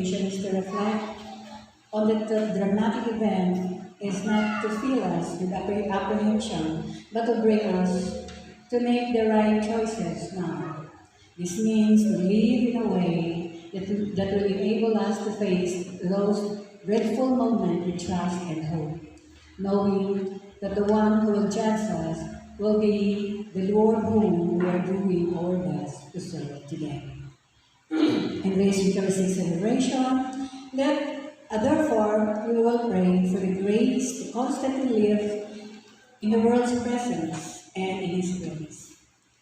celebration is to reflect on the dramatic event is not to fill us with apprehension, but to bring us to make the right choices now. This means to live in a way that will enable us to face those dreadful moments with trust and hope, knowing that the one who will judge us will be the Lord whom we are doing our best to serve today. In this Eucharistic celebration, therefore we will pray for the grace to constantly live in the world's presence and in His grace.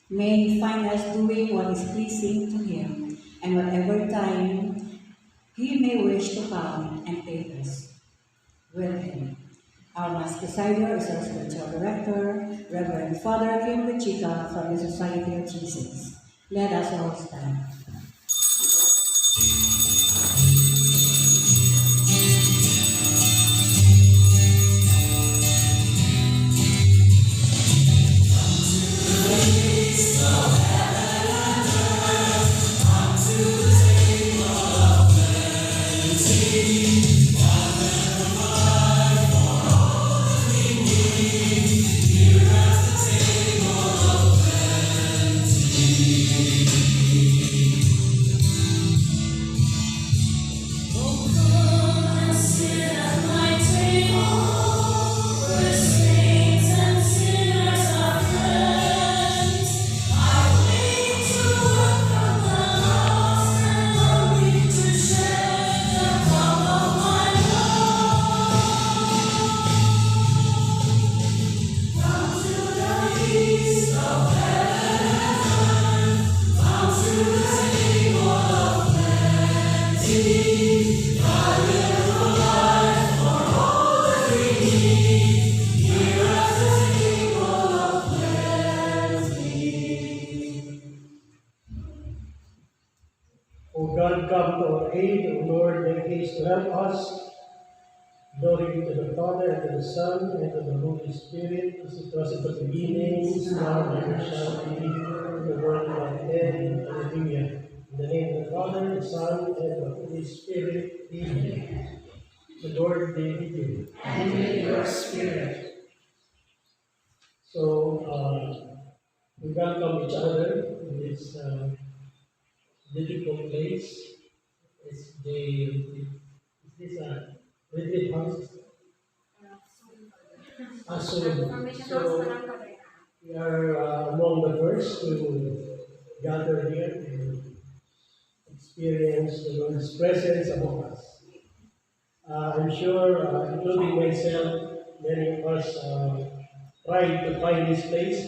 May He find us doing what is pleasing to Him, and whatever time He may wish to come and take us with Him. Our Mass presider is our spiritual director, Reverend Father Kim Chica from the Society of Jesus. Let us all stand. O God, come to our aid, O Lord, make haste to help us. Glory be to the Father, and to the Son, and to the Holy Spirit, as it was at the beginning, is now, and ever shall be, the world without end. Hallelujah. In the name of the Father, the Son, and the Holy Spirit, amen. The Lord be with you. And with your spirit. So, we welcome each other in this difficult place. Is this a retreat house? So we are among the first to gather here and experience the Lord's presence among us. I'm sure, including myself, many of us tried to find this place.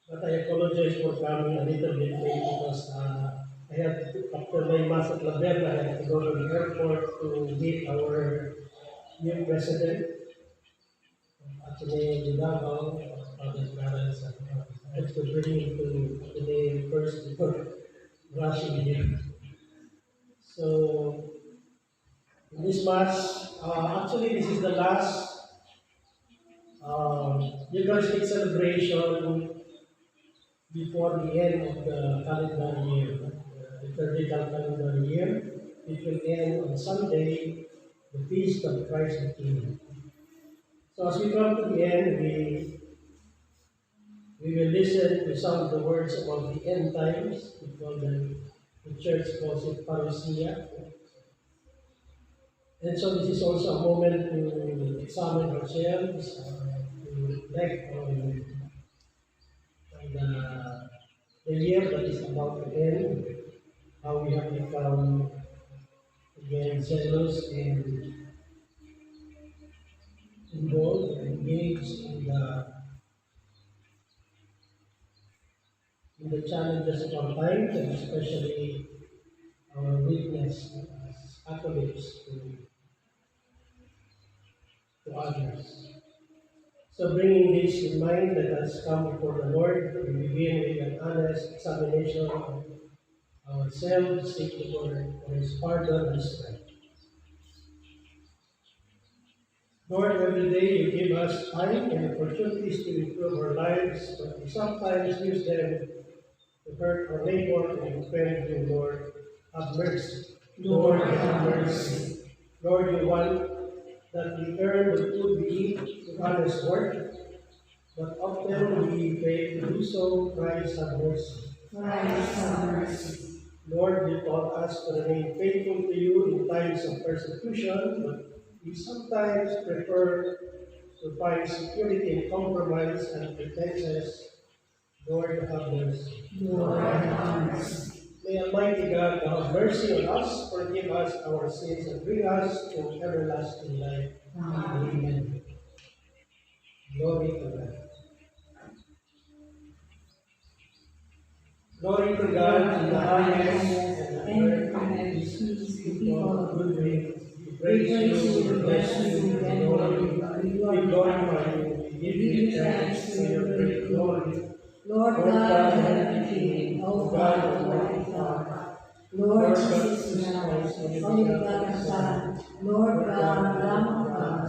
But I apologize for coming a little bit late because I had to, after my Mass at Laverna, I had to go to the airport to meet our new president, Ateneo de Davao, Father Clarence, and I had to bring him to Ateneo first before rushing here. So, in this Mass, actually this is the last Eucharistic celebration before the end of the calendar year, the liturgical calendar year. It will end on Sunday, the feast of Christ the King. So as we come to the end, we will listen to some of the words about the end times. The church calls it parousia. And so this is also a moment to examine ourselves, to reflect on the year that is about to end, how we have become again zealous and involved and engaged in the challenges of our times, and especially our witness as Catholics to others. So bringing this in mind, let us come before the Lord. We begin with an honest examination of ourselves, seek the Lord for His pardon and strength. Lord, every day you give us time and opportunities to improve our lives, but we sometimes use them to hurt our neighbor and offend you, Lord. have mercy. Lord, have mercy. Lord, you want that we earn the food we eat to honest work, but often we fail to do so. Christ, have mercy. Christ, have mercy. Lord, you taught us to remain faithful to you in times of persecution, but we sometimes prefer to find security in compromise and pretenses. Lord, have mercy. Lord, have mercy. May Almighty God have mercy on us, forgive us our sins, and bring us to everlasting life. Amen. Glory to God. Glory to God in the highest, and on earth peace to people of good faith. We praise you, we bless you, we glorify you, we give you thanks for your great glory. Lord God, heaven King, O God, Almighty Father, Lord Jesus Christ, only begotten Son, Lord God, Lamb of God,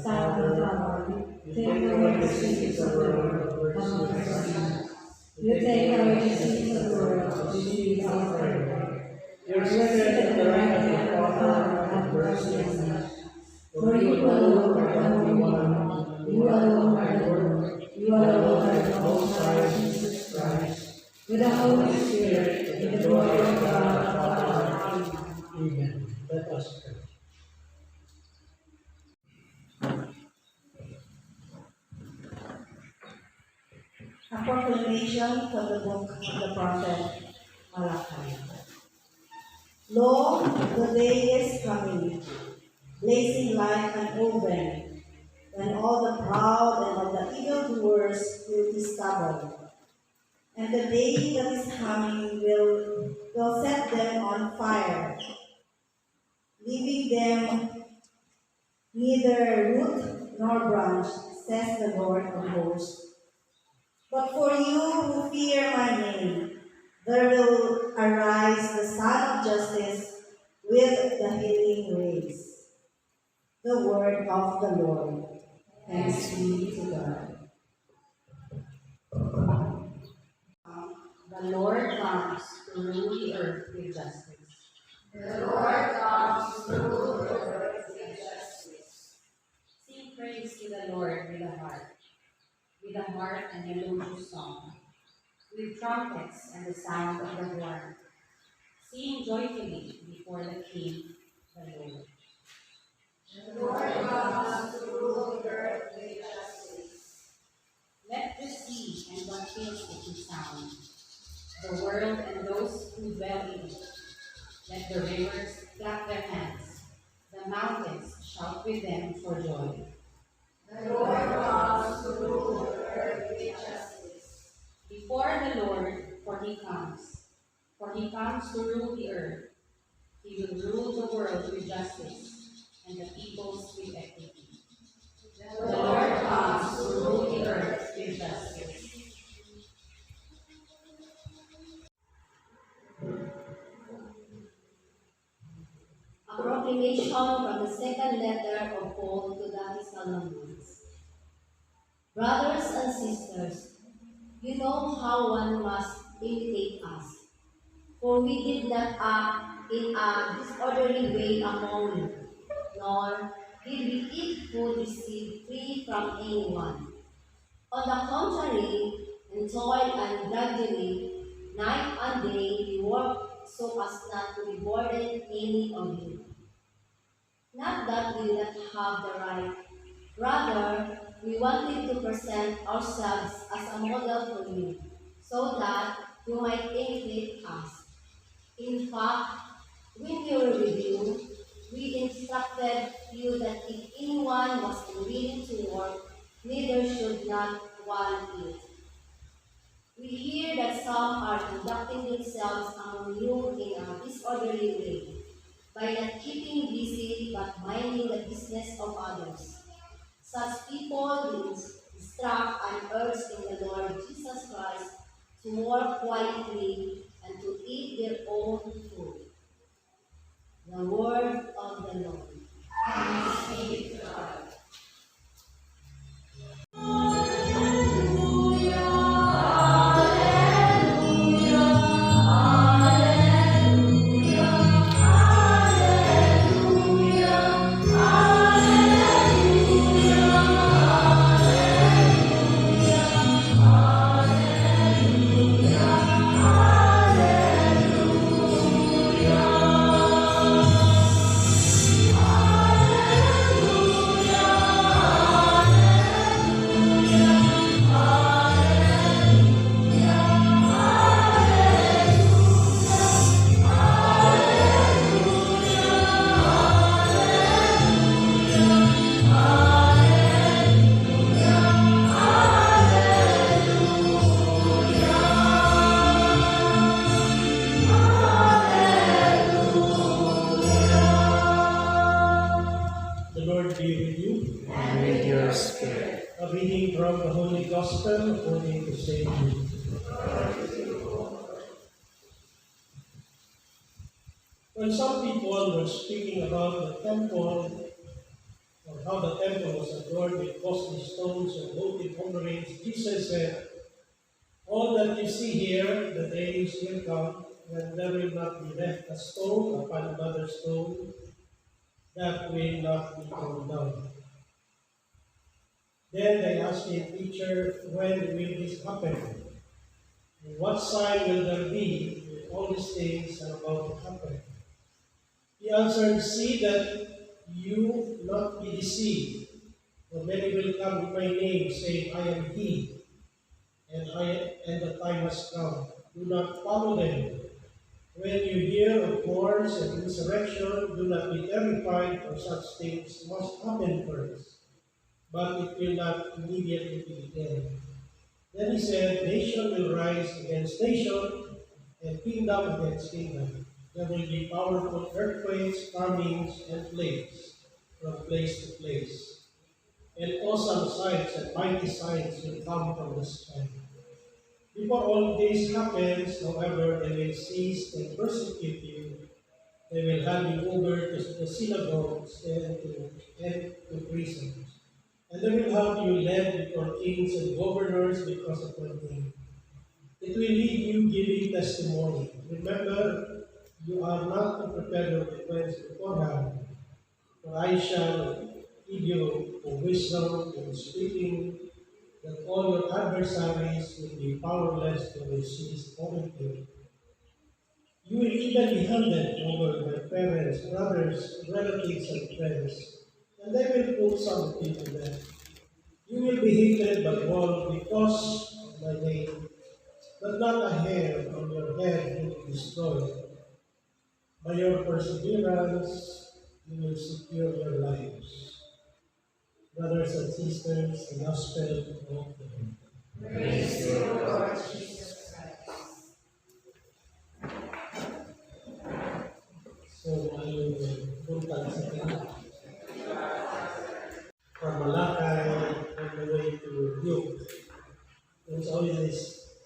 Son of God, take away the sins of the world, have mercy on us. You take away the sins of the world, receive our prayer. Your Spirit at the right hand of the Father, have mercy on us. For you alone are the Holy One, you alone are the Lord, you alone are the Most High Jesus Christ, with the Holy Spirit, in the glory of God, Father. Amen. Let us pray. A proclamation from the book of the prophet Malachi. Lo, the day is coming, blazing like an oven, when all the proud and all the evildoers will be stubborn. And the day that is coming will set them on fire, leaving them neither root nor branch, says the Lord of hosts. But for you who fear my name, there will arise the Son of Justice with the healing rays. The word of the Lord. Thanks be to God. The Lord comes to rule the earth with justice. The Lord comes to rule the earth with justice. Sing praise to the Lord with a harp and a melodious song, with trumpets and the sound of the horn. Sing joyfully before the King, the Lord. The Lord comes to rule the earth with justice. Let the sea and what fills it resound, the world and those who dwell in it. Let the rivers clap their hands, the mountains shout with them for joy. The Lord comes to rule the earth with justice. Before the Lord, for he comes to rule the earth. He will rule the world with justice, and the peoples with equity. The Lord comes to rule the earth with justice. A proclamation from the second letter of Paul to the Thessalonians. Brothers and sisters, you know how one must imitate us, for we did not act in a disorderly way among you, nor did we eat food received free from anyone. On the contrary, in toil and gradually, night and day, we worked so as not to burden any of you. Not that we did not have the right, rather, we wanted to present ourselves as a model for you, so that you might imitate us. In fact, when we were with you, we instructed you that if anyone was unwilling to work, neither should not one eat. We hear that some are conducting themselves among you in a disorderly way, by not keeping busy but minding the business of others. Such people will instruct and urge in the Lord Jesus Christ to work quietly and to eat their own food. The word of the Lord. Thanks be to God. Hallelujah, hallelujah, hallelujah. Spirit. A reading from the Holy Gospel according to St. Luke. When some people were speaking about the temple, or how the temple was adorned with costly stones and votive offerings, Jesus said, "All that you see here, the days will come when there will not be left a stone upon another stone that will not be thrown down." Then they asked him, "Teacher, when will this happen? And what sign will there be when all these things are about to happen?" He answered, "See that you not be deceived, for many will come in my name, saying, 'I am he,' and the time has come. Do not follow them. When you hear of wars and insurrection, do not be terrified, for such things must happen first, but it will not immediately begin. Then he said, Nation will rise against nation, and kingdom against kingdom. There will be powerful earthquakes, famines, and plagues from place to place. And awesome sights and mighty signs will come from the sky. Before all this happens, however, they will seize and persecute you. They will hand you over to the synagogues and to prisons. And they will have you led before kings and governors because of my name. It will lead you giving testimony. Remember, you are not to prepare your defense beforehand, for I shall give you wisdom in speaking, that all your adversaries will be powerless to resist all of you. You will even be handed over by parents, brothers, relatives, and friends, and they will put some of you to death. You will be hated by all because of my name, but not a hair on your head will be destroyed. By your perseverance, you will secure your lives. Brothers and sisters, the gospel of the Lord. Praise to you, Lord Jesus Christ. So, ayaw punta sa kanya. From Malacca on the way to Duke. There's always this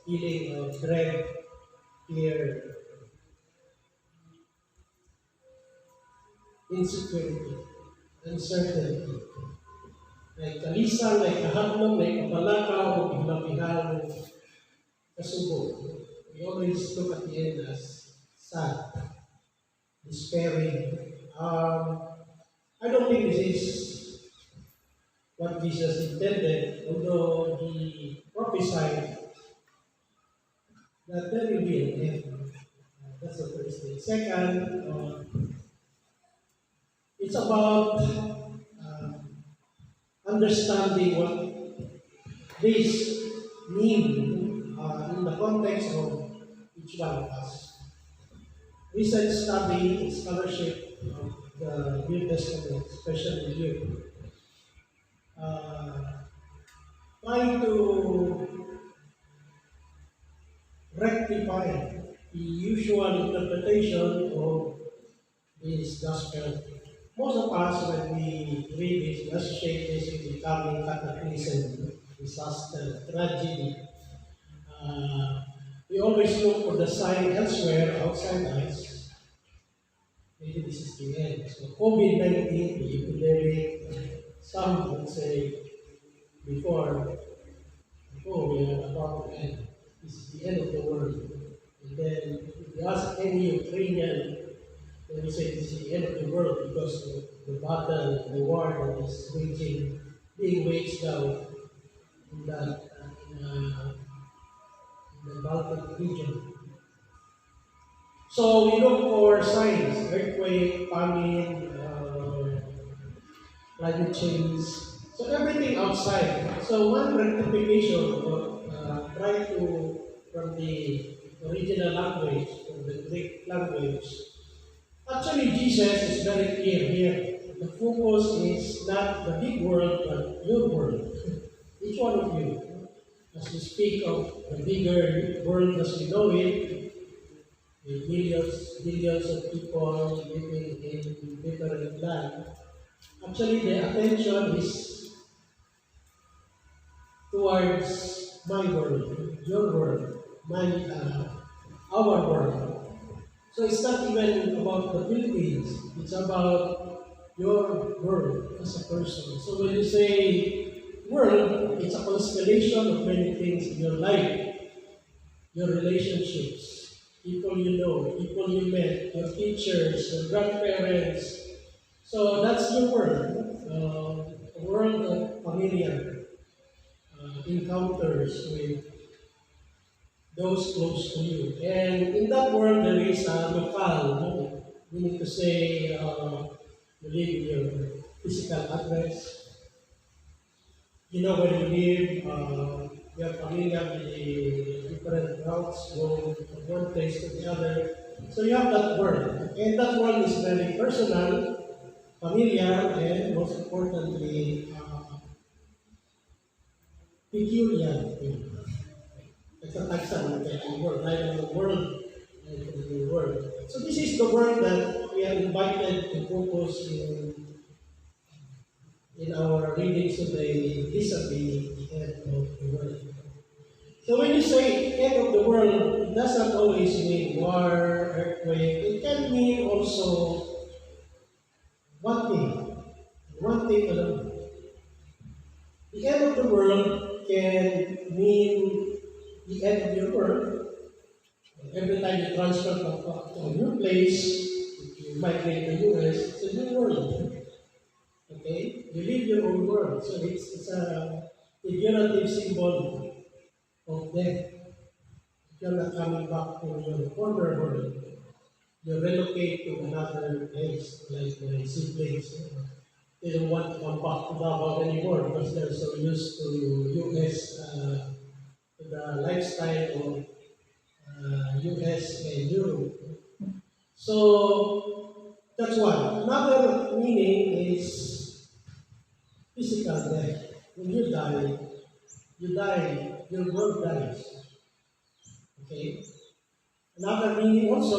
feeling of dread, fear, insecurity, uncertainty. May kalisang, may kahadlong, may kapalakaw, o biglang-biglang kasubo. We always look at the end as sad, despairing. I don't think this is what Jesus intended, although he prophesied that there will be an end. That's the first thing. Second, it's about understanding what this means in the context of each one of us. Recent study and scholarship of the New Testament, especially you, trying to rectify the usual interpretation of this gospel. Most of us, when we read this, we associate this with the coming cataclysm, disaster, tragedy. We always look for the sign elsewhere outside us. Maybe this is the end. So COVID-19, the epidemic, some would say before we are about to end. This is the end of the world. And then if you ask any Ukrainian, they will say this is the end of the world because of the battle, the war that is being waged now in the Baltic region. So we look for signs, earthquake, famine, climate change, so everything outside. So one rectification try to, from the original language, from the Greek language. Actually, Jesus is very clear here. The focus is not the big world, but your world. Each one of you. As we speak of the bigger world as we know it, with billions of people living in different lands, actually the attention is towards my world, your world, our world. So it's not even about the Philippines. It's about your world as a person. So when you say world, it's a constellation of many things in your life, your relationships, people you know, people you met, your teachers, your grandparents. So that's your world, a world of familiar encounters with those close to you. And in that world, there is a local. No? We need to say you live in your physical address. You know where you live. You are familiar with the different routes going from one place to the other. So you have that world. And that world is very personal, familiar, and most importantly, peculiar. Nagtatagsan ng world, tayo ng world, ng world. So this is the world that we are invited to focus in our readings today, vis-a-vis the end of the world. So when you say end of the world, it doesn't always mean war, earthquake. It can mean also one thing alone. The end of the world can mean the end of your work. Every time you transfer to a new place, if you migrate to the US, it's a new world. Okay? You live your own world. So it's a figurative symbol of death. If you're not coming back to your former world, you relocate to another place, like my siblings. They don't want to come back to Davao anymore because they're so used to US, to the lifestyle of US and Europe. So that's one. Another meaning is physical death. When you die, your world dies. Okay? Another meaning also,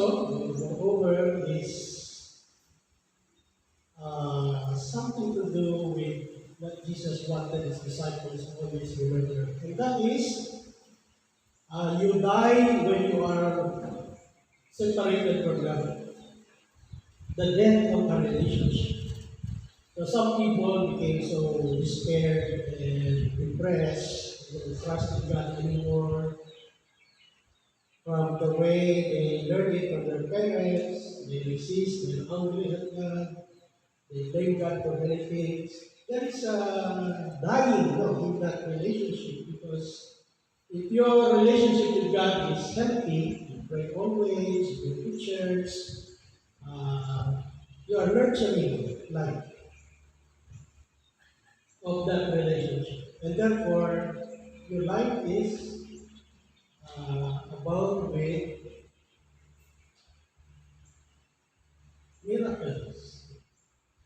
moreover, is something to do with what Jesus wanted his disciples to always remember. And that is, you die when you are separated from God. The death of a relationship. So some people became so despaired and depressed, they don't trust in God anymore. From the way they learned it from their parents, they resist, they're angry at God, they blame God for many things. There is a dying in that relationship because if your relationship with God is healthy, you pray always, you go to church, you are nurturing life of that relationship. And therefore, your life is abound with miracles,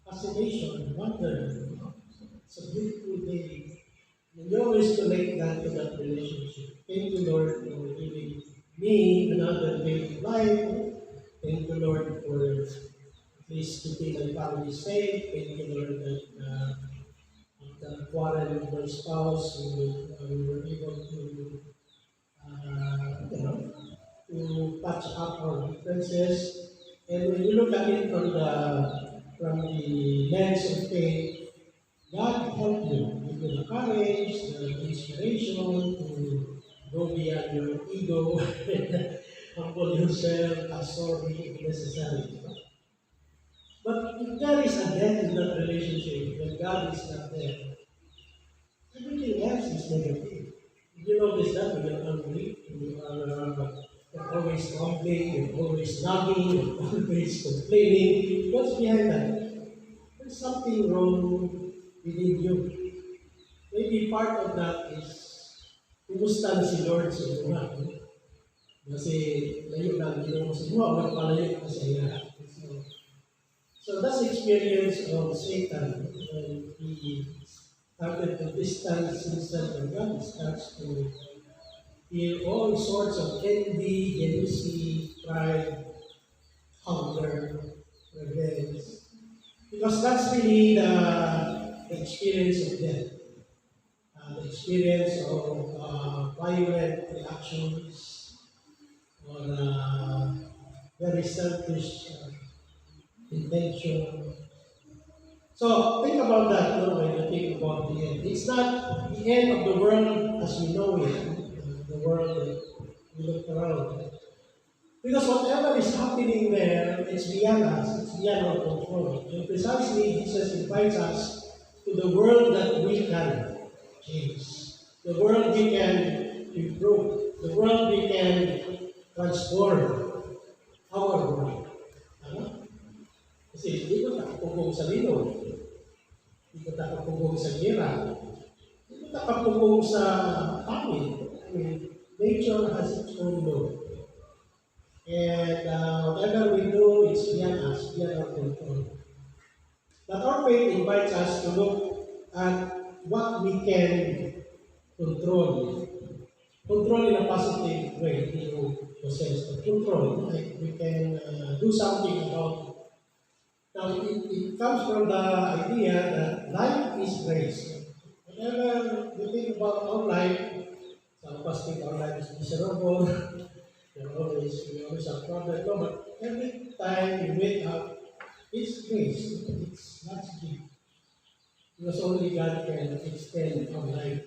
fascination, wonder. It's a beautiful day. And you always connect that to that relationship. Thank you, Lord, for giving me another day of life. Thank you, Lord, for at least keeping my family safe. Thank you, Lord, that after quarrel with my spouse, we were able to, to patch up our differences. And when you look at it from the lens of faith, God help you. Give you the courage, the inspiration to go beyond your ego, humble yourself, ask sorry if necessary. But if there is a death in that relationship, when God is not there, everything else is negative. You notice that when you're angry, you're always grumbling, you're always nagging, you're always complaining. What's behind that? There's something wrong within you. Maybe part of that is kumusta na si Lord sa iyo nga. Kasi layo lang, hindi mo sa iyo, wala palayo ka sa iyo. So that's the experience of Satan when he started to distance himself from God. He starts to feel all sorts of envy, jealousy, pride, hunger, revenge. Because that's really the experience of death. The experience of violent reactions or very selfish intention. So think about that when you think about the end. It's not the end of the world as we know it, the world that we look around. Because whatever is happening there, it's beyond us, it's beyond our control. And precisely, Jesus invites us to the world that we can change, the world we can improve, the world we can transform our world. Ano? Kasi hindi ko nakapugong sa lino, hindi ko nakapugong sa gira, hindi ko nakapugong sa pangit. I mean, nature has its own law. And whatever we do, it's beyond us, beyond our control. But our faith invites us to look at what we can control. Control in a positive way, you possess the control. Like we can do something about it. Now, it comes from the idea that life is grace. Whenever we think about our life, some of us think our life is miserable. We always have problems. No, but every time you wake up, it's grace. It's God's gift. Because only God can extend our life.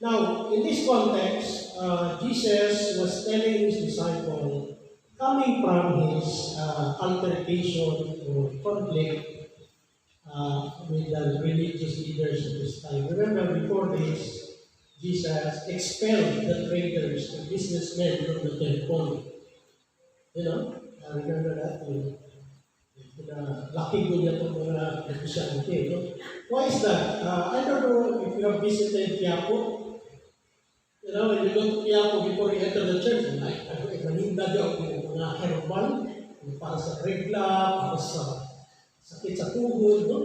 Now, in this context, Jesus was telling his disciples, coming from his altercation or conflict with the religious leaders of his time. Remember, before this, Jesus expelled the traders, the businessmen from the temple. You know, I remember that. Lucky ko niya itong mga negosyante. No? Why is that? I don't know if you have visited Quiapo. You know, when you go to Quiapo before you enter the church, like, maninda daw yung mga herbal, para sa regla, para sa sakit sa tuhod. No?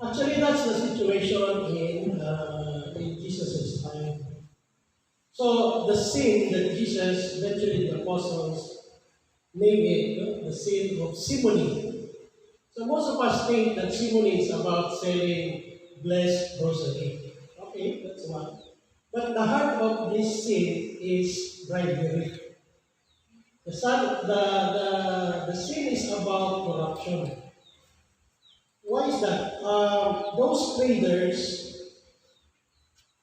Actually, that's the situation in Jesus' time. So, the sin that Jesus mentioned in the apostles, named it the sin of simony. So, most of us think that simony is about selling blessed grocery. Okay, that's one. But the heart of this sin is bribery. The sin is about corruption. Why is that? Those traders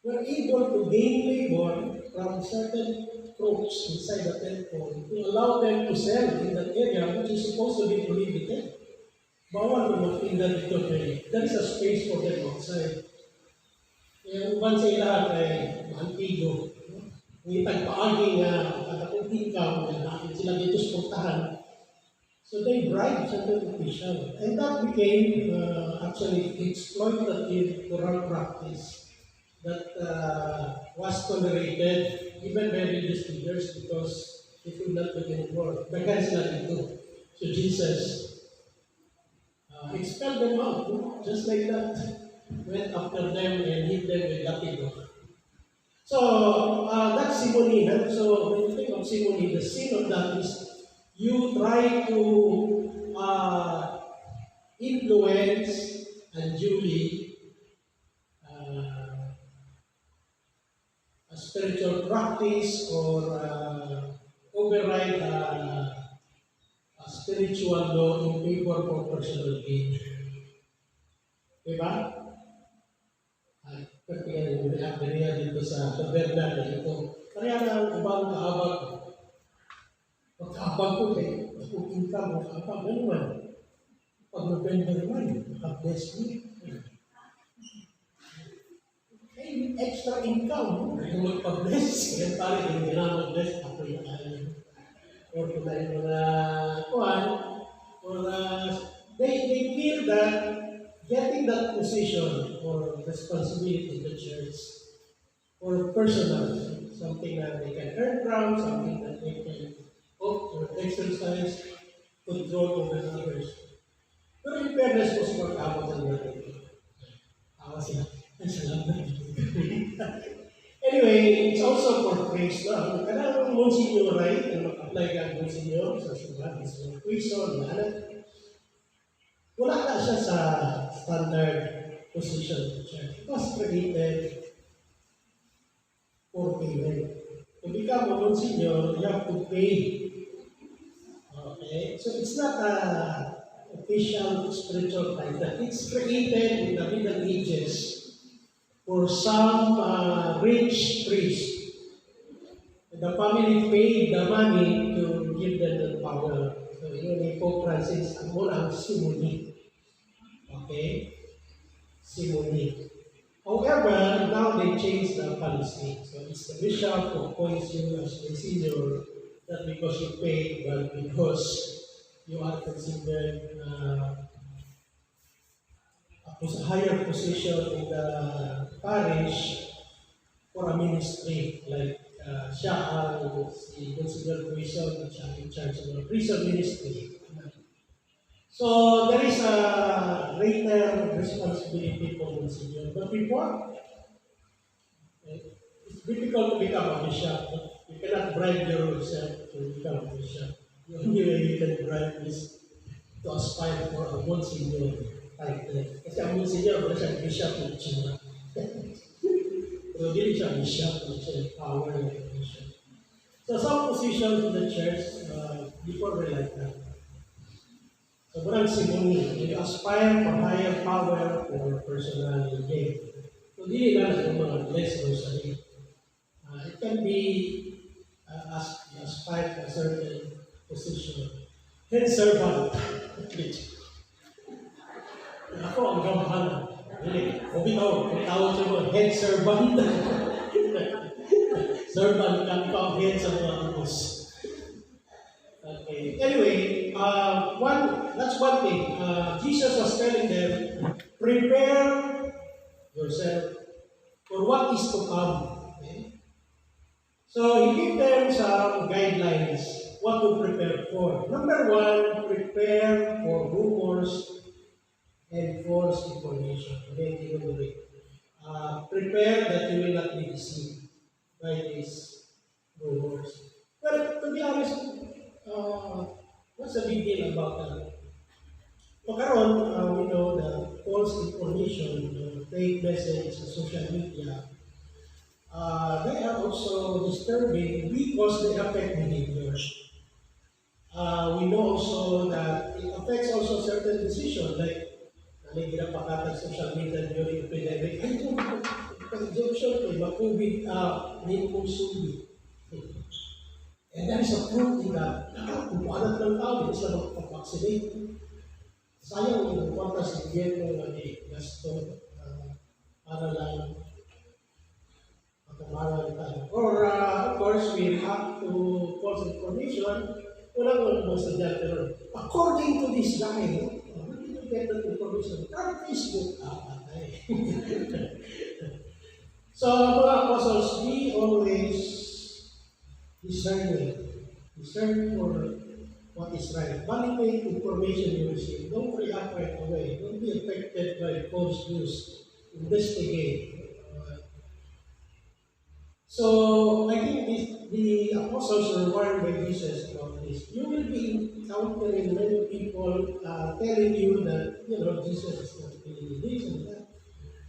were able to gain labor from certain crooks inside the temple to allow them to sell in that area which is supposed to be prohibited. Bawal mo magtinda dito kay there is a space for them outside. Kaya uban sa ilahan ay antigo. May tagpaagi nga katakong income na natin sila dito suportahan. So they bribed certain official. And that became actually exploitative corrupt practice that was tolerated even by religious leaders because they could not do anymore. Daghan sila dito. So Jesus expelled them out, just like that. Went after them and hit them with latigo. So that's simony. So when you think of simony, the sin of that is you try to influence unduly a spiritual practice or override a spiritual law in favor for personal gain. Diba? Kaya yung react dito sa taberna na ito. Kaya na ang ibang kaabag pagkaabag ko kung income, makakabag, ano man. Pag November man, makabless me. Hey, extra income, yung magpabless. Kaya pare, yung ginamag-bless, ako yung or kung na yung mga kuhan, or they feel that getting that position or responsibility in the church or personal, something that they can earn from, something that they can or exercise control over others. Pero in fairness po sa pag-abot ng natin. Awa sila. Anyway, it's also for praise na. Kailangan mo monsignor, right? Na mag-apply ka ang monsignor sa sulat, sa prison, wala na siya sa standard position of the church. It was created for payment. To become a monsignor, you have to pay. Okay? So it's not a official spiritual title. It's created in the Middle Ages for some rich priest. The family paid the money to give them the power. So yun ni Pope Francis, ang muna ang simony. Okay? Simony. However, now they changed the policy. So it's the bishop who appoints you as the senior, not because you pay, but because you are considered a higher position in the parish for a ministry. Like siya ang si considered prison, siya in charge of the prison ministry. So there is a greater responsibility for Monsignor. But before, it's difficult to become a bishop. You cannot bribe yourself to become a bishop. The only way you can bribe is to aspire for a Monsignor title. Kasi ang Monsignor, wala siyang bishop ng tsura. So hindi siya bishop, hindi siya power like a bishop. So some positions in the church, before were like that. So, walang simony. You aspire for higher power or personal gain. So, di lang ang mga less rosary. It can be aspire for a certain position. Head servant. Ako ang gamahan. Really, kumitaw sa mga head servant. Servant kan pa ang head sa mga boss. Okay. Anyway, that's one thing. Jesus was telling them, prepare yourself for what is to come. Okay? So he gave them some guidelines what to prepare for. Number one, prepare for rumors and false information. Okay, prepare that you will not be deceived by these rumors. Well, to be honest, what's the big deal about that? Pagkaroon, we know that false information, fake message sa social media, they are also disturbing because they affect behaviors. We know also that it affects also certain decisions, like ginapakatag social media during the pandemic. Ay, consumption, COVID, may consume. And there is a proof in that, kumukulat ng tao, hindi sila magpapaksinate. Sayang yung kwartas ng gobyerno na gasto para lang matumaran tayo. Or, of course, we have to false information. Walang most of that, pero according to this guy, where did you get that information? From Facebook. Patay. So, mga apostles, we always discern for what is right. Validate information you receive. Don't react right away. Don't be affected by false news. Investigate. So I think the apostles were warned by Jesus about this. You will be encountering many people telling you that Jesus is not really this and that.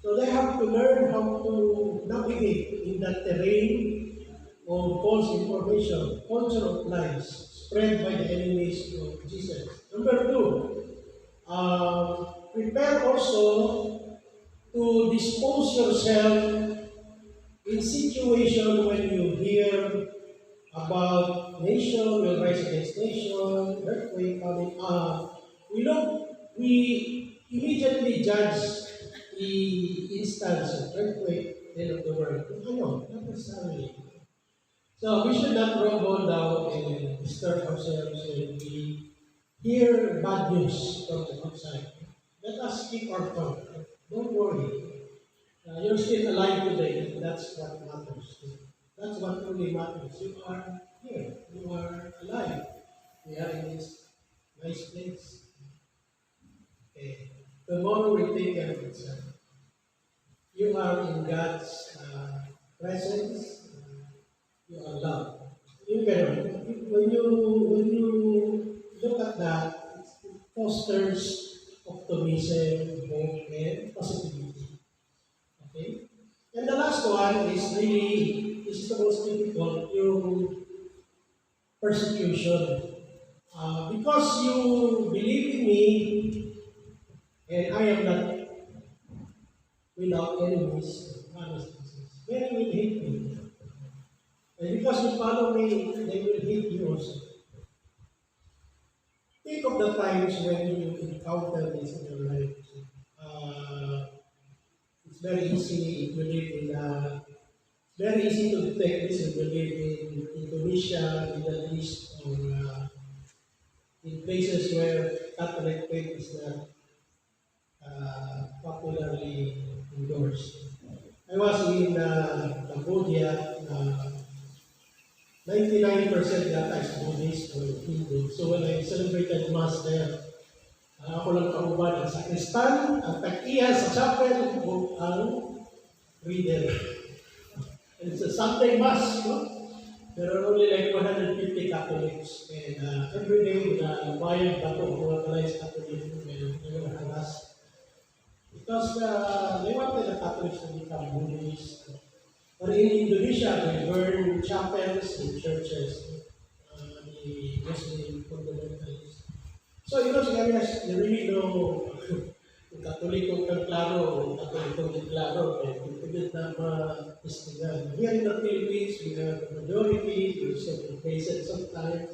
So they have to learn how to navigate in that terrain of false information, culture of lies spread by the enemies of Jesus. Number two, prepare also to dispose yourself in situation when you hear about nation will rise against nation, earthquake coming up. We immediately judge the instance of earthquake, end of the world. Not necessarily. So we should not rumble down and disturb ourselves when we hear bad news from the outside. Let us keep our tongue. Don't worry. You're still alive today. That's what matters. That's what truly matters. You are here. You are alive. We are in this nice place. Okay. Tomorrow will take care of itself. You are in God's presence. You are loved. When you look at that, it fosters optimism, hope, and positivity. one is really, this is the most difficult, yung persecution. Because you believe in me, and I am not without enemies, many will hate me. And because you follow me, they will hate you also. Think of the times when you encounter this in your life. It's very easy if you live in very easy to detect this if you live in Indonesia, Middle East, or in places where Catholic faith is not popularly endorsed. I was in Cambodia. 99% yata is Buddhist or Hindu. So when I celebrated Mass there, ako lang kauban ang sakristan, ang tag-iya sa chapel, ang reader. And it's a Sunday Mass, no? There are only like 150 Catholics. And every day, bayad ako ng mga Calais Catholics and they were harassed. Because they wanted the Catholics to become Buddhist. But in Indonesia, they burn chapels and churches, the Muslim fundamentalists. So in those areas, you really know kung Katoliko kang klaro, Katoliko kang klaro, and you did not istigan. Here in the Philippines, we have the majority, we also face it sometimes.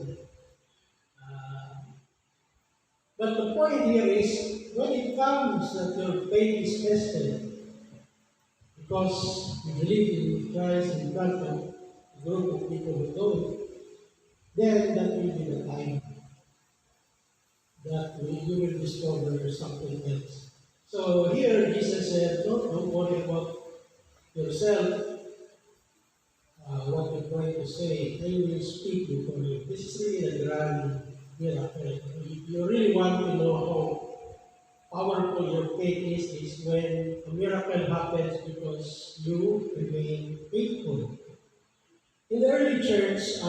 But the point here is, when it comes that your faith is tested, because you believe in Christ in front of a group of people who don't, then that will be the time that you will discover something else. So here Jesus said, don't worry about yourself, what you're going to say. I will speak before you. This is really a grand miracle. If you really want to know how powerful your faith is when a miracle happens because you remain faithful. In the early church,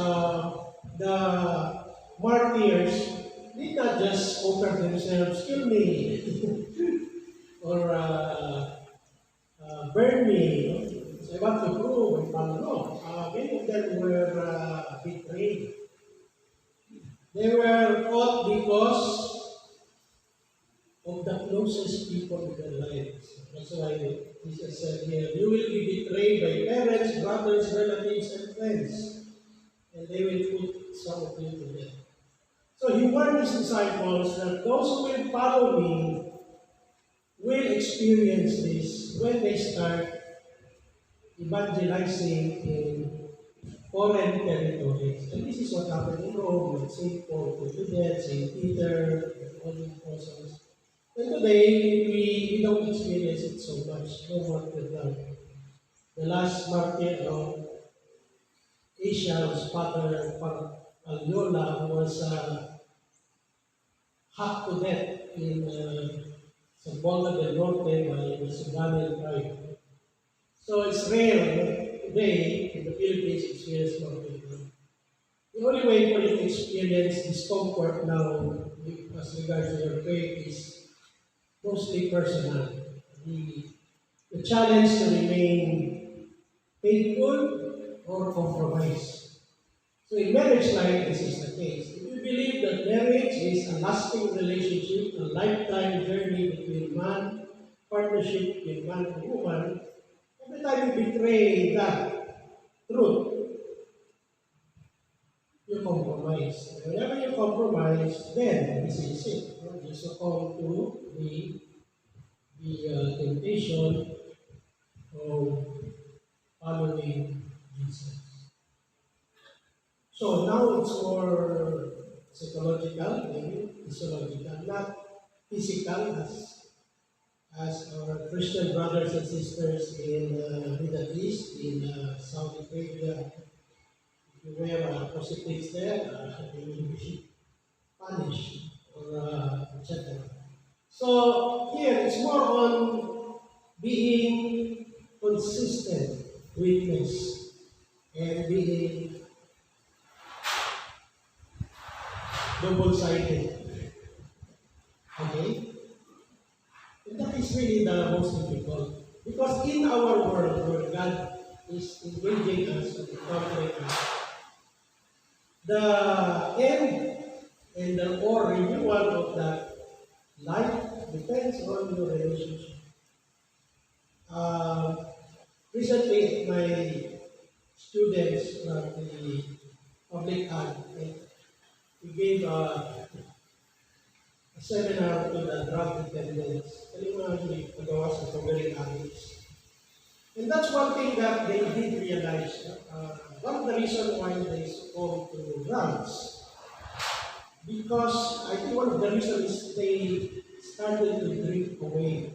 the martyrs did not just offer themselves, kill me, or burn me. So I want to prove, no. Many of them were betrayed. They were caught because of the closest people in their lives. That's why Jesus said here, you will be betrayed by parents, brothers, relatives, and friends. And they will put some of you to death. So he warned his disciples that those who will follow me will experience this when they start evangelizing in foreign territories. And this is what happened in Rome, with St. Paul put to death, St. Peter, and all the apostles. And today, we don't experience it so much. No more than that. The last martyr of Asia was Father Aliola, who was hacked to death in Zamboanga del Norte by the Sugani tribe. So it's rare today in the Philippines to experience martyrdom. The only way for you to experience discomfort now as regards to your faith is mostly personal. The challenge to remain faithful or compromise. So in marriage life, this is the case. If you believe that marriage is a lasting relationship, a lifetime journey between man, partnership between man and woman, every time you betray that truth, you compromise. And whenever you compromise, then this is it. You succumb to the temptation of following Jesus. So now it's more psychological, maybe physiological, not physical as our Christian brothers and sisters in Middle East, in Saudi Arabia. If you wear crucifix there, you will be punished or etc. So here it's more on being consistent witness and being double-sided. Okay? And that is really the most difficult. Because in our world where God is engaging us and encountering us. The end and the or renewal of that life depends on your relationship. Recently, my students from the public art, we gave a seminar to the drug dependents. Actually, pagawa sa pagaling addicts. And that's one thing that they did realize. One of the reasons why they succumb to drugs, because I think one of the reasons is they started to drift away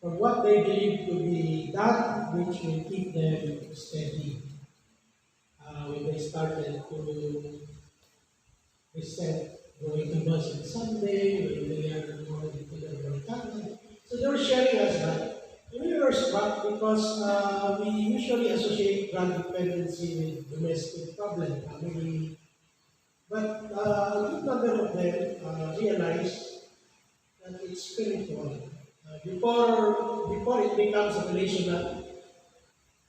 from what they believe to be that which will keep them steady. When they started to reset going to mass on Sunday, when they are going to the Barkada. So they were sharing us that. And we were struck because we usually associate drug dependency with domestic problem, family. But a good number of them realized that it's spiritual. Before it becomes a relational,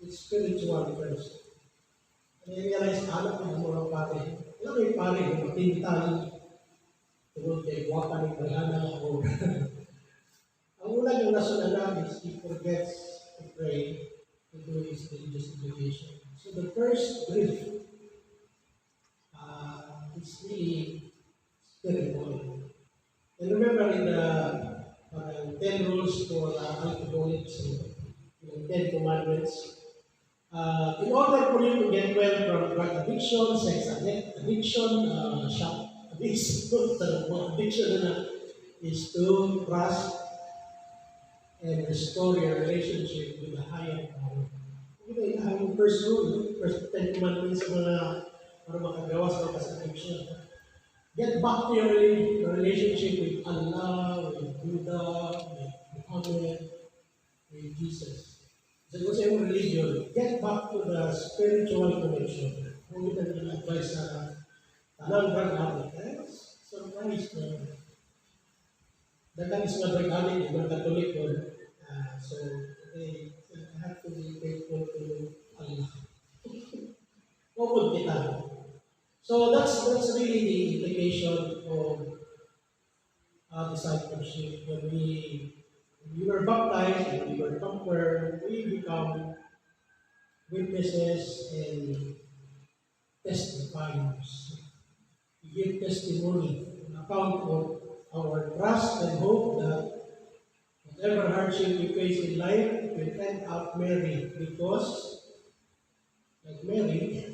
it's spiritual first. And I realized, alam ko ng mga pare, alam mo yung pare, yung matintal, tungkol kay Waka ni Bayana, o ang una yung nasa nalang is he forgets to pray to do his religious education. So the first drift is really spiritual. And remember in the 10 rules for alcoholics, the 10 commandments, in order for you to get well from drug addiction, sex addiction, shop addiction is to trust and restore your relationship with the higher power. Ang first rule, first 10 commandments para makagawa sa addiction. Get back to your relationship with Allah, with Buddha, with Muhammad, with Jesus. So kung sa iyong religion, get back to the spiritual connection. Kung ito na advice sa tanang drug addict, surprise na is nga drug addict, ibang Catholic yun. So they have to be faithful to Allah. Open kita. So that's really the implication of discipleship. When we were baptized and we were conquered, we become witnesses and testifiers. We give testimony, an account of our trust and hope that whatever hardship we face in life will end up merry, because, like Mary,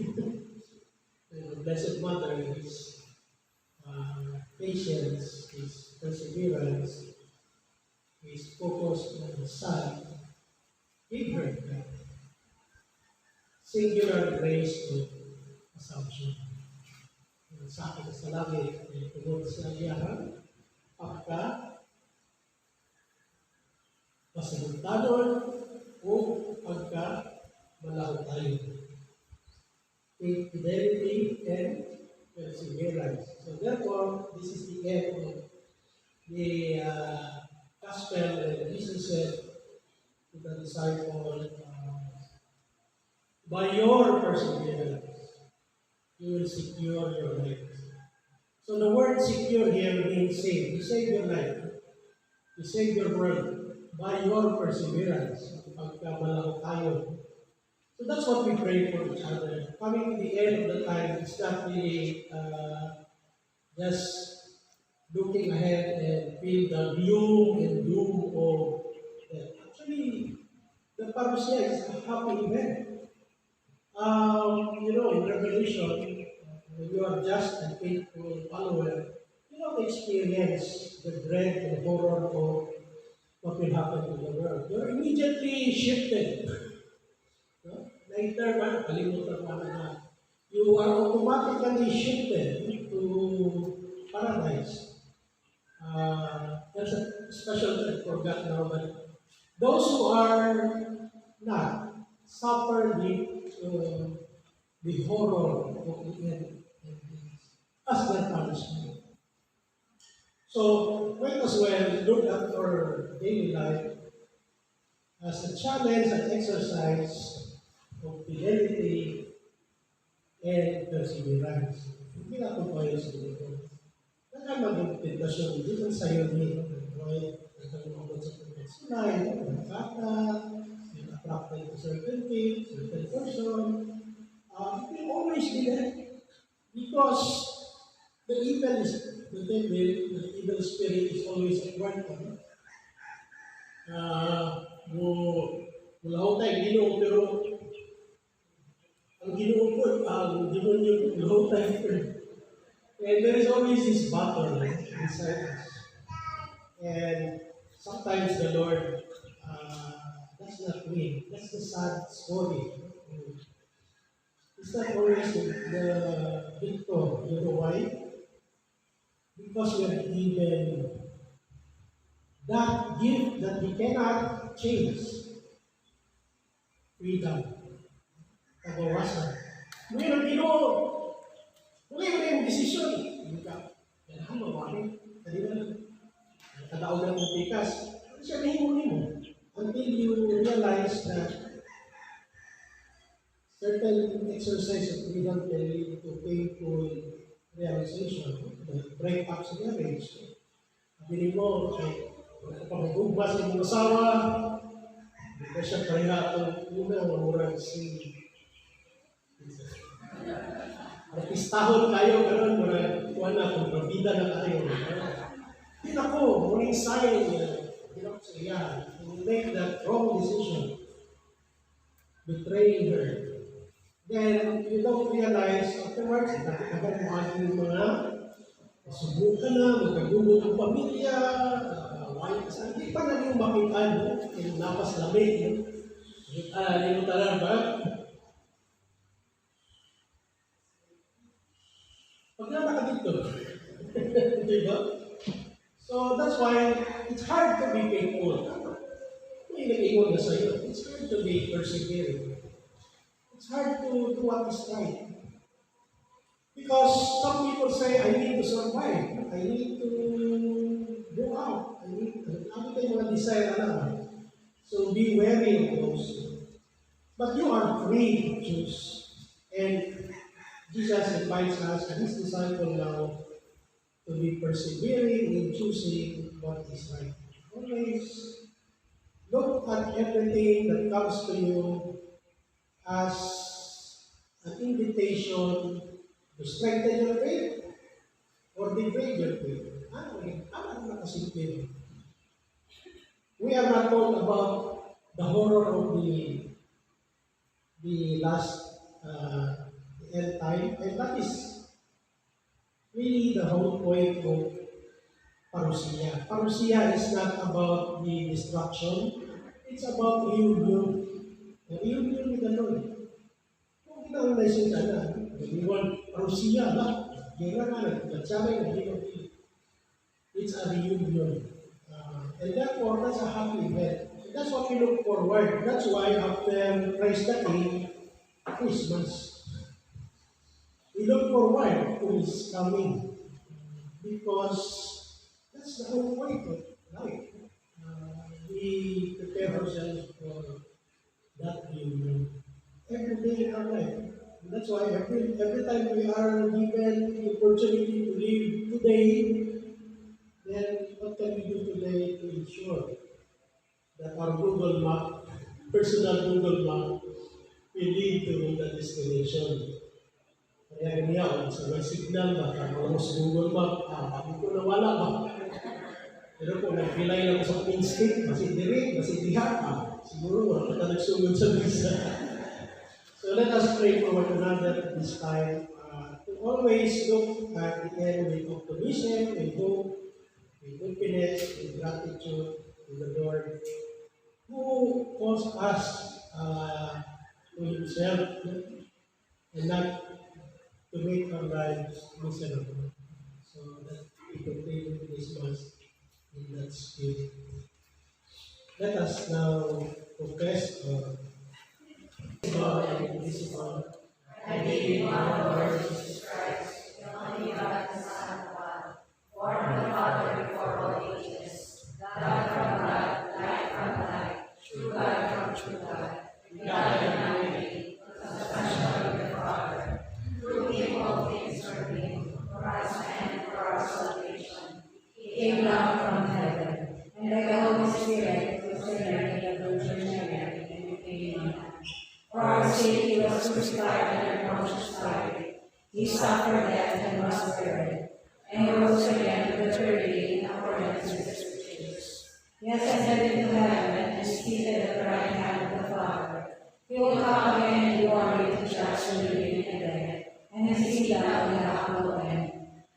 the Blessed Mother, His patience, His perseverance, His focus on the Son, gave her that singular grace to assumption. Sa akin sa langit, tungkol sa iyahan, pagka masaguntanon o pagka malaho tayo. Fidelity and perseverance. So therefore, this is the end of the gospel that Jesus said to the disciple, by your perseverance, you will secure your life. So the word secure here means save. You save your life. You save your world by your perseverance. Pagkamalaho tayo. So that's what we pray for each other. Coming to the end of the time, it's not really just looking ahead and feel the gloom and doom of death. Actually, the parousia is a happy event. In Revelation, when you are just and faithful follower, you don't experience the dread and horror of what will happen to the world. You're immediately shifted. Later, kalimutan na you are automatically shifted to paradise. That's a special thing for God now, but those who are not suffer the horror of the end as their punishment. So, might as well look at our daily life as a challenge and exercise of fidelity and perseverance. Hindi na ito tayo sa dito. Nagkamaging tentasyon dito sa iyo dito. Nagkamagod sa pagkasulay, nagkata, attracted to certain things, certain person. It will always be there. Because the evil is, the devil, the evil spirit is always at work. Wala ko tayo ginoo, pero ang ginoo po, ang demonyo po, wala ko tayo. And there is always this battle inside us. And sometimes the Lord does not win. That's the sad story. It's not always the victor. You know why? Because we are given that gift that we cannot change. Freedom. Kabawasan. Ngayon, wala yung desisyon. Hindi ka, kailangan mawari. Kadaog ng pikas. Ano siya nahimunin mo? Until you realize that certain exercise of freedom can lead to painful realization. Break up sa marriage. Sabihin mo, wala pa magugba sa iyong asawa. Hindi ka siya kaya itong una, mamurang si artistahon kayo, pero murang na, kung pabida na kayo. Hindi ako, muring sayang niya. Hindi ako sa iya. You make that wrong decision. Betraying her. Then, you don't realize afterwards, nakikagad mo aking mga subukan na, magkagubo ng pamilya, hindi pa na yung makitaan mo, yung napas lamig, yung talan ba? Pag na dito, diba? So that's why it's hard to be faithful. May nag-ingon na sa'yo. It's hard to be persevering. It's hard to do what is right. Because some people say, I need to survive. I need to go out. I need to, ano tayo mga desire na. So be wary of those. But you are free to choose. And Jesus invites us and his disciple now to be persevering in choosing what is right. Always look at everything that comes to you as an invitation to strengthen your faith or degrade your faith. Ano nakasimple? We are not told about the horror of the last end time, and that is really the whole point of parousia. Parousia is not about the destruction, it's about reunion. Reunion with the Lord. Kung ginawang lesson ka na, iwan parousia ba? Gera na, nagkatsamay na hindi. It's a reunion. And therefore, that's a happy event. That's what we look forward. That's why after Christ the King, Christmas. We look forward to his coming because that's the whole point of life. We prepare ourselves for that reunion every day in our life. And that's why every time we are given the opportunity to live today, then what can we do today to ensure that our Google Map, personal Google Map, will lead to the destination? Kaya ganyan, sa may signal ba, kung sa Google Map, bakit ko nawala ba? Pero kung nag-rely lang sa instinct, masih direct, masih diha, siguro wala ka nagsunod sa visa. So let us pray for one another this time, to always look at the end with optimism, with hope, with openness, with gratitude to the Lord, who calls us to himself, and not to make our lives miserable, so that we continue Christmas in that spirit. Let us now confess God and invisible, I believe in our Lord Jesus Christ, the only begotten Son of God, born of the Father before all ages, God from God, light from light, true God one true God, begotten and unmade, substantial of the Father, through him all things were made, for us and for our salvation. He came down from heaven, and by the Holy Spirit was presented of the Virgin Mary, and became man. For our sake he was crucified under Pontius Pilate. He suffered death and was buried, and he rose again to the third day in accordance with the Scriptures. He has ascended to heaven and is seated at the right hand of the Father. He will come again in glory to judge the living and the dead, and his kingdom will have no end.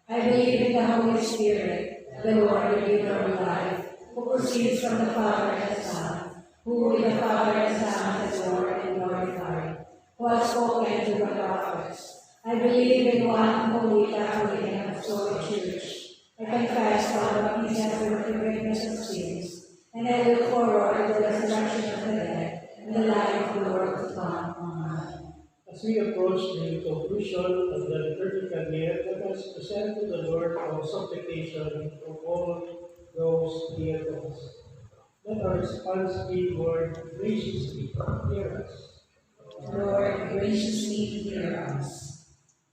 I believe in the Holy Spirit, the Lord, the giver of life, who proceeds from the Father and the Son, who with the Father and Son has born and glorified, who has spoken to the prophets. I believe in one holy Catholic and Apostolic Church. I confess all baptism for the forgiveness of sins, and I look forward to the resurrection of the dead and the life of the world to come. Amen. As we approach the conclusion of the liturgical year, let us present to the Lord our supplication for all those near to us. Let our response be, Lord, graciously hear us. Lord, graciously hear us.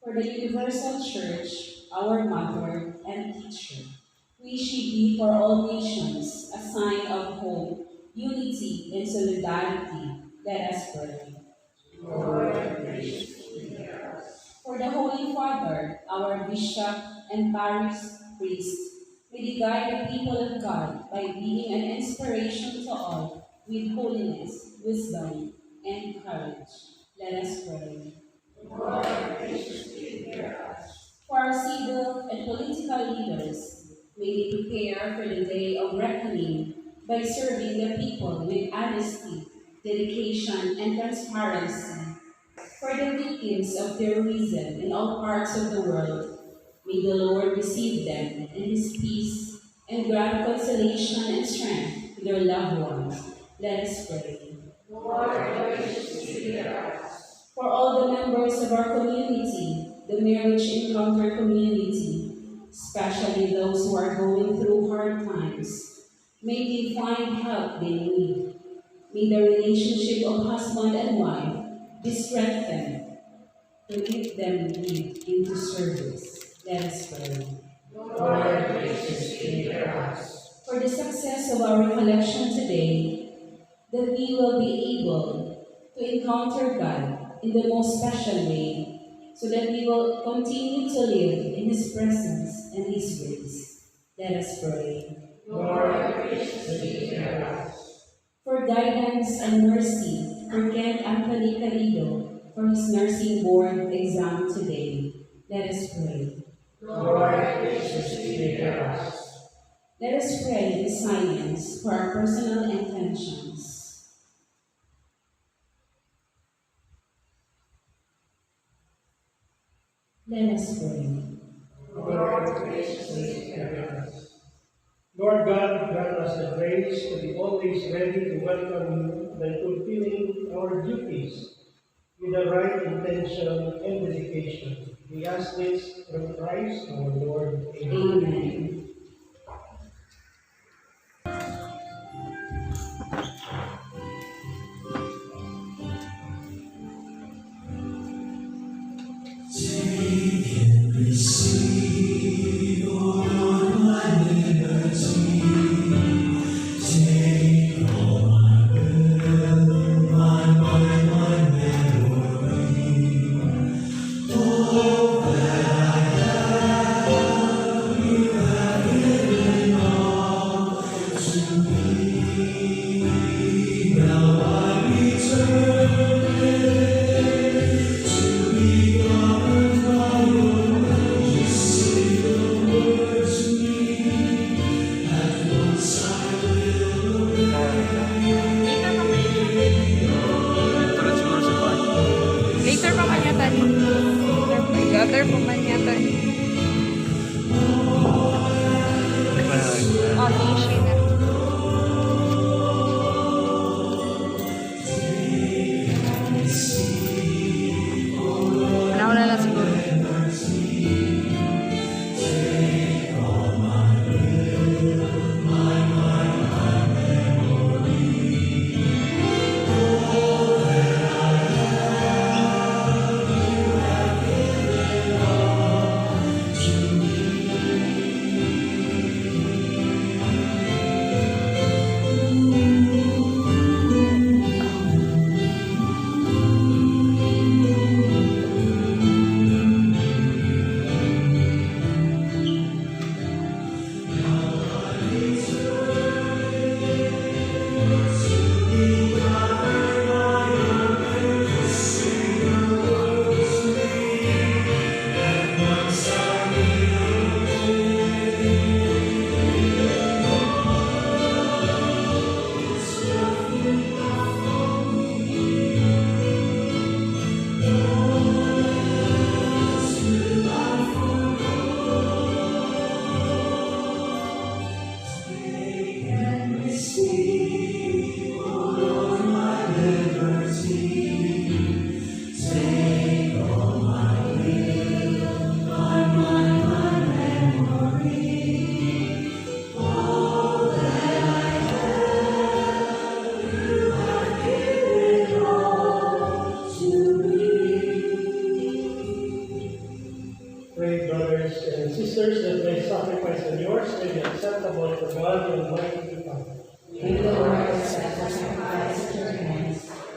For the universal Church, our mother and teacher, we should be for all nations a sign of hope, unity, and solidarity. Let us pray. Lord, graciously hear us. For the Holy Father, our bishop and parish priest, may they guide the people of God by being an inspiration to all with holiness, wisdom, and courage. Let us pray. Lord, graciously hear us. For our civil and political leaders, may they prepare for the day of reckoning by serving the people with honesty, dedication, and transparency. For the victims of terrorism in all parts of the world, may the Lord receive them in His peace and grant consolation and strength to their loved ones. Let us pray. Lord, graciously hear us. For all the members of our community, the Marriage Encounter community, especially those who are going through hard times, may they find help they need. May the relationship of husband and wife be strengthened to lead them into service. Let us pray. Lord, graciously hear us. For the success of our recollection today, that we will be able to encounter God in the most special way, so that we will continue to live in His presence and His grace. Let us pray. Lord, graciously hear us. For guidance and mercy for Kent Anthony Carrido for his nursing board exam today. Let us pray. Lord, graciously hear us. Let us pray in silence for our personal intentions. Let us pray. Lord, graciously hear us. Lord God, grant us the grace to be always ready to welcome you by fulfilling our duties with the right intention and dedication. We ask this through Christ our Lord. Amen. Amen. Later pa man yata ni. Later pa man yata ni. Oh, nishi na. Nauna na siguro.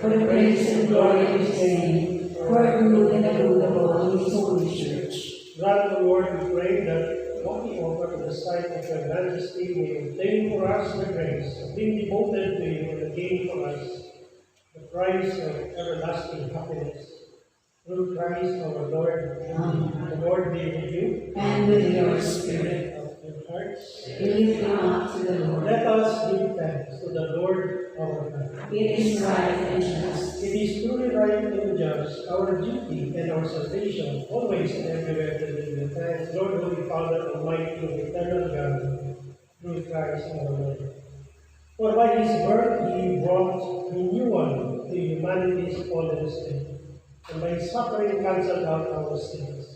for the praise and glory of his name, for the good and the good of all his holy church. Grant, O Lord, we pray that what we offer to the sight of your majesty may obtain for us the grace of being devoted to you and gain for us the prize of everlasting happiness. Through Christ our Lord. Amen. The Lord be with you. And with your spirit, Of your hearts. we lift them up to the Lord. Let us give thanks to the Lord our God. It is right and just. It is truly right and just, our duty and our salvation, always and everywhere to give you thanks, Lord, Holy Father, Almighty, and eternal God, through Christ our Lord. For by his birth he brought renewal to humanity's fallen state, and by his suffering cancelled out our sins.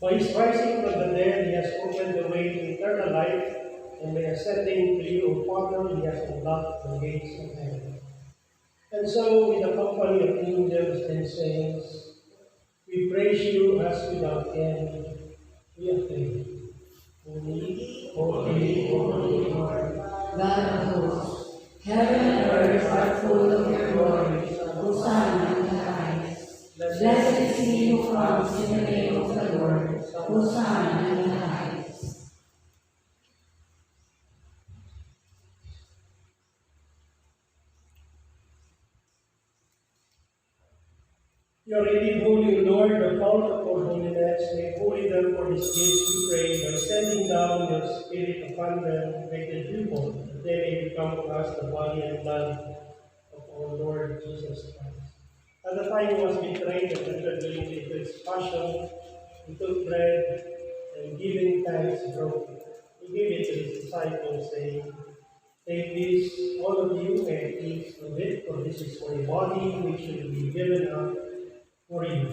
By his rising from the dead, he has opened the way to eternal life, and by ascending to you, O Father, he has unlocked the gates of heaven. And so, with the company of angels and saints, we praise you as without end. We acclaim. Holy, holy, holy, Lord. God of hosts, heaven and earth are full of your glory. Hosanna in the highest. Blessed is he who comes in the name of the Lord. Hosanna in the highest. You are really holy, O Lord, the fount of all holiness. Make holy them for this gifts, we pray, by sending down your Spirit upon them, make them beautiful, that they may become for us the body and blood of our Lord Jesus Christ. At the time he was betrayed and entered willingly into his passion, he took bread and giving thanks, broke it. He gave it to his disciples, saying, "Take this, all of you, and eat of it, for this is my body, which will be given up for you."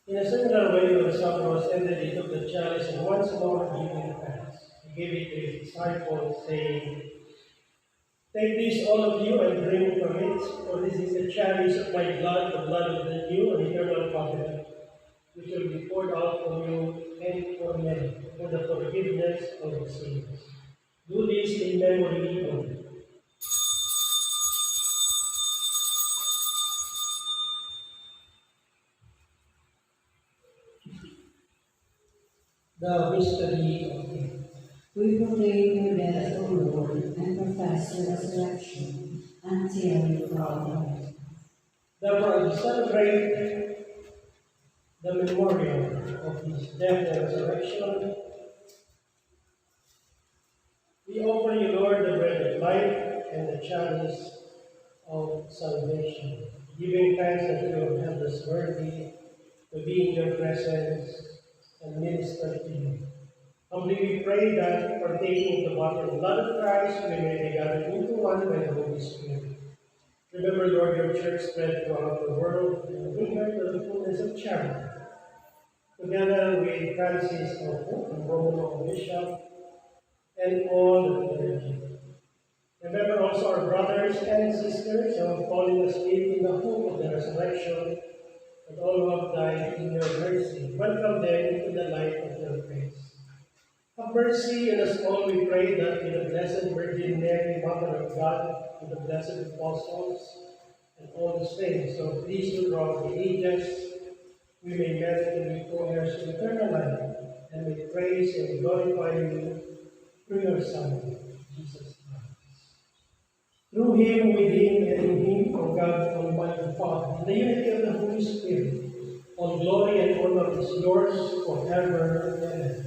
In a similar way, when supper was ended, he took the chalice and once more giving thanks, he gave it to his disciples, saying, "Take this, all of you, and drink from it, for this is the chalice of my blood, the blood of the new and eternal covenant, which will be poured out for you and for many, for the forgiveness of sins. Do this in memory of me." The mystery of faith. We proclaim your death, O Lord, and profess your resurrection until you come again. Therefore, as we celebrate the memorial of his death and resurrection, we offer you, Lord, the bread of life and the chalice of salvation, giving thanks that you have held us worthy to be in your presence and minister to you. Humbly we pray that, partaking of the body and blood of Christ, we may be gathered into one by the Holy Spirit. Remember, Lord, your church spread throughout the world, and bring her to the fullness of charity. Together with Francis, our Pope, and Roman, our Bishop, and all the clergy. Remember also our brothers and sisters who have fallen asleep in the hope of the resurrection, and all who have died in your mercy. Welcome them into the light of your grace. Have mercy on us all, we pray, that with the Blessed Virgin Mary, Mother of God, with the blessed apostles, and all the saints of priesthood throughout the ages, we may merit to be co-heirs to eternal life, and may praise and glorify you through your Son, Jesus Christ. Through him, with him, and in him, O God, Almighty Father, in the unity of the Holy Spirit, all glory and honor is yours forever and ever.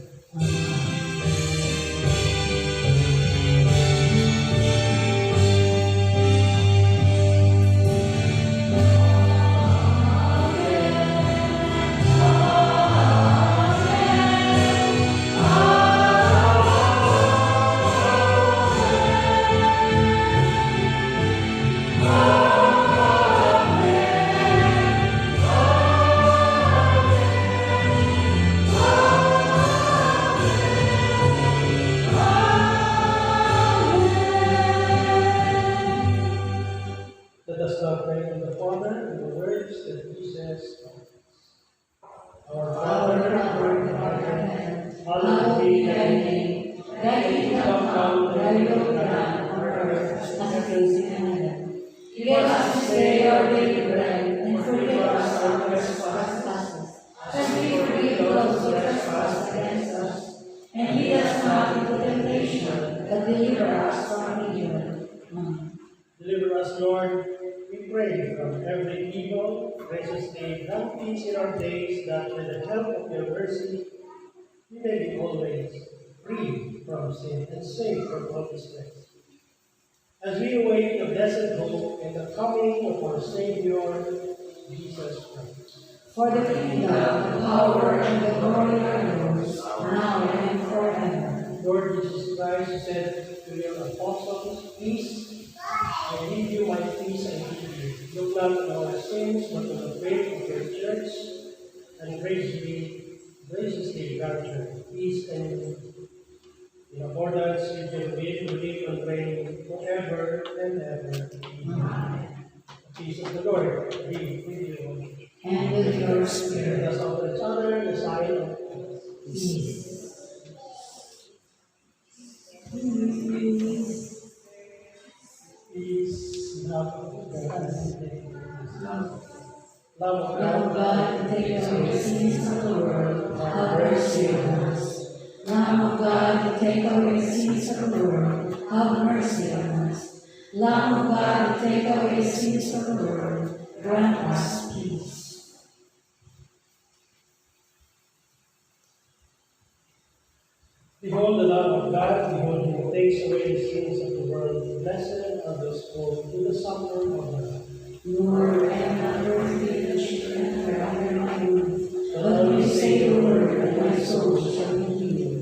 Our Father, who art in heaven, hallowed be thy name. Thy kingdom come, thy will be done on earth as it is in heaven. Give us this day our daily bread, and forgive us our trespasses, as we forgive those who trespass against us. And lead us not into temptation, but deliver us from evil. Amen. Deliver us, Lord, we pray, from every evil. Graciously grant peace in our days, that with the help of your mercy, we may be always free from sin and safe from all distress. As we await the blessed hope and the coming of our Savior, Jesus Christ. For the kingdom, the power, and the glory are yours, now and forever. Lord Jesus Christ, you said to your apostles, peace, I leave you, my peace I give you. Look not on our sins, but on the faith of your church, and graciously grant her peace and unity. In accordance with your will, who live and reign forever and ever. Amen. The peace of the Lord be with you. And with your Let spirit. us offer each other the sign of peace. Peace, love of God, love Lord God, take away the sins of the world, have mercy on us. Lamb of God, take away the sins of the world, have mercy on us. Lamb of God, take away the sins of the world, grant us peace. Behold the Lamb of God, behold him who takes away the sins of the world. Blessed are those called to the supper of God. Lord, I am not worthy that you enter under my roof, but only say the word, and my soul shall be healed.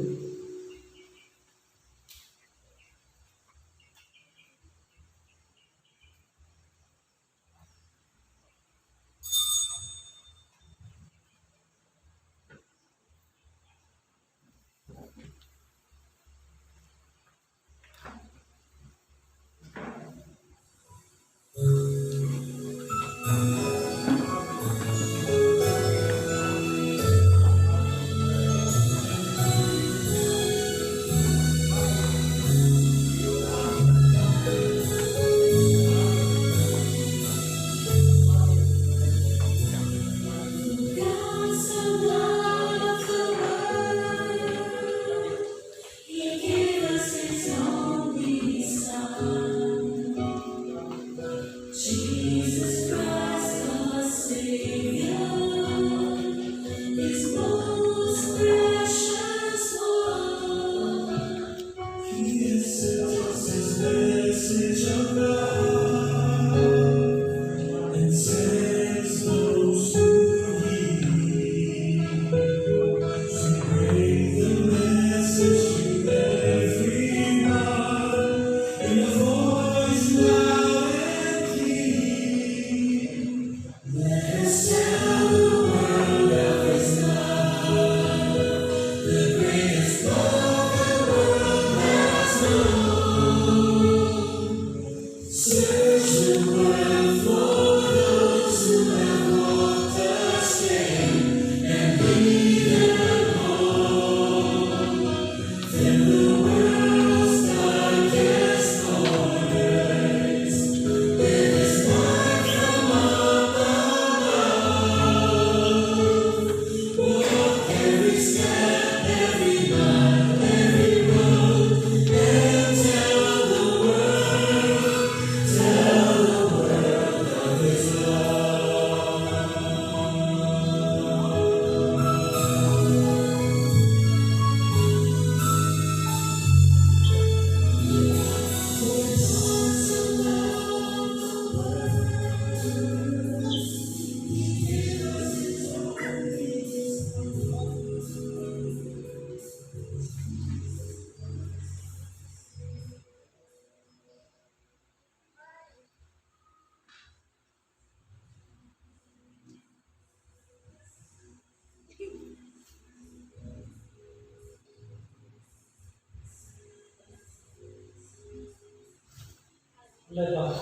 Let us.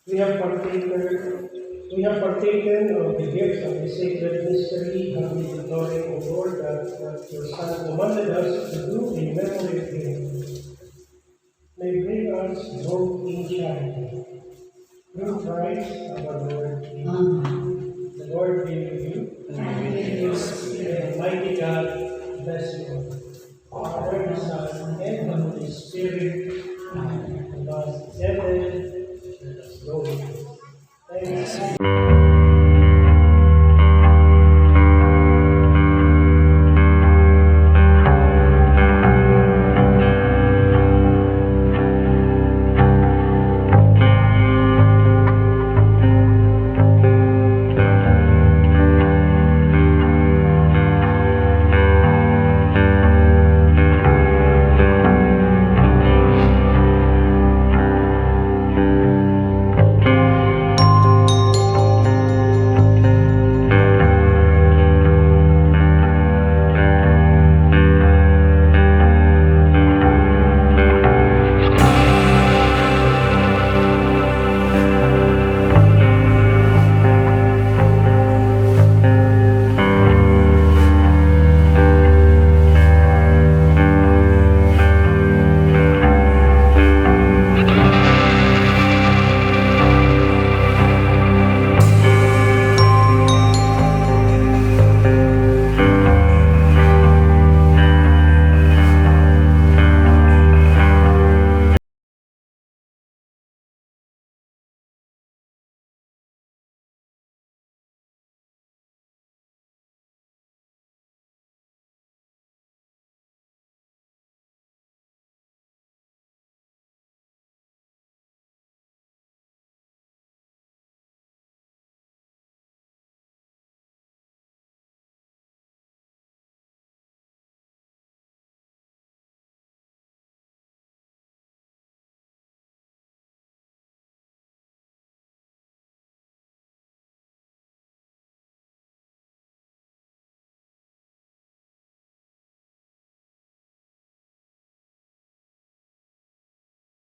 We have partaken We have partaken of the gift of the sacred mystery, humbly imploring, O Lord, that your Son commanded us to do in memory of him, may bring us both in charity. Through Christ our Lord. Amen. Amen.